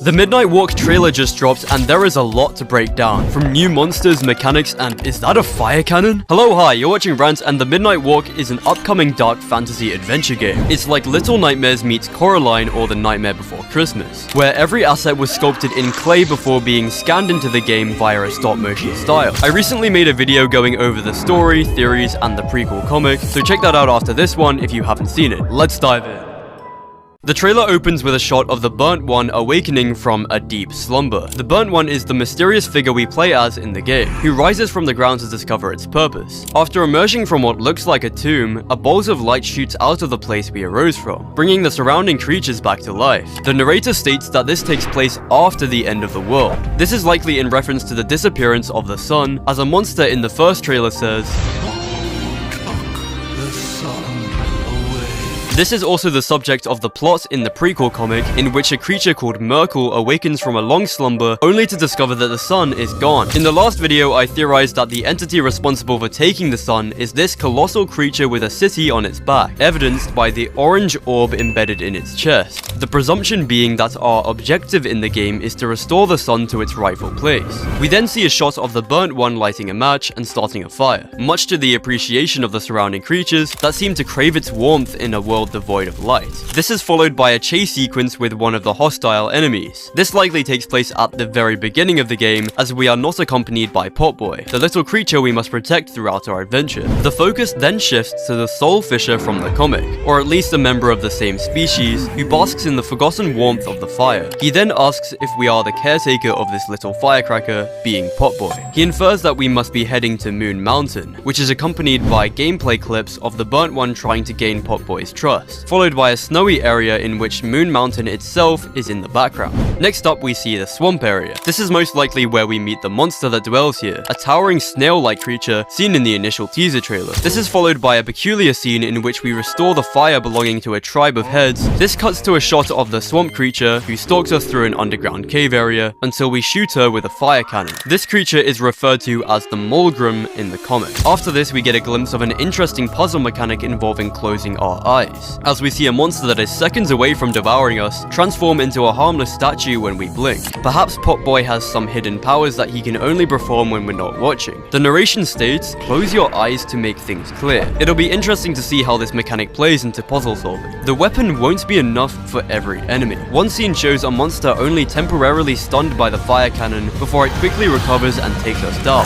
The Midnight Walk trailer just dropped and there is a lot to break down, from new monsters, mechanics, and is that a fire cannon? Hello, hi, you're watching Rant, and The Midnight Walk is an upcoming dark fantasy adventure game. It's like Little Nightmares meets Coraline or The Nightmare Before Christmas, where every asset was sculpted in clay before being scanned into the game via a stop-motion style. I recently made a video going over the story, theories, and the prequel comic, so check that out after this one if you haven't seen it. Let's dive in. The trailer opens with a shot of the Burnt One awakening from a deep slumber. The Burnt One is the mysterious figure we play as in the game, who rises from the ground to discover its purpose. After emerging from what looks like a tomb, a bolt of light shoots out of the place we arose from, bringing the surrounding creatures back to life. The narrator states that this takes place after the end of the world. This is likely in reference to the disappearance of the sun, as a monster in the first trailer says, This is also the subject of the plot in the prequel comic, in which a creature called Merkel awakens from a long slumber only to discover that the sun is gone. In the last video, I theorized that the entity responsible for taking the sun is this colossal creature with a city on its back, evidenced by the orange orb embedded in its chest. The presumption being that our objective in the game is to restore the sun to its rightful place. We then see a shot of the Burnt One lighting a match and starting a fire, much to the appreciation of the surrounding creatures that seem to crave its warmth in a world devoid of light. This is followed by a chase sequence with one of the hostile enemies. This likely takes place at the very beginning of the game, as we are not accompanied by Potboy, the little creature we must protect throughout our adventure. The focus then shifts to the Soul Fisher from the comic, or at least a member of the same species, who basks in the forgotten warmth of the fire. He then asks if we are the caretaker of this little firecracker, being Potboy. He infers that we must be heading to Moon Mountain, which is accompanied by gameplay clips of the Burnt One trying to gain Potboy's trust, followed by a snowy area in which Moon Mountain itself is in the background. Next up, we see the swamp area. This is most likely where we meet the monster that dwells here, a towering snail-like creature seen in the initial teaser trailer. This is followed by a peculiar scene in which we restore the fire belonging to a tribe of heads. This cuts to a shot of the swamp creature who stalks us through an underground cave area until we shoot her with a fire cannon. This creature is referred to as the Mulgrim in the comic. After this, we get a glimpse of an interesting puzzle mechanic involving closing our eyes, as we see a monster that is seconds away from devouring us transform into a harmless statue when we blink. Perhaps Potboy has some hidden powers that he can only perform when we're not watching. The narration states, "Close your eyes to make things clear." It'll be interesting to see how this mechanic plays into puzzle solving. The weapon won't be enough for every enemy. One scene shows a monster only temporarily stunned by the fire cannon before it quickly recovers and takes us down.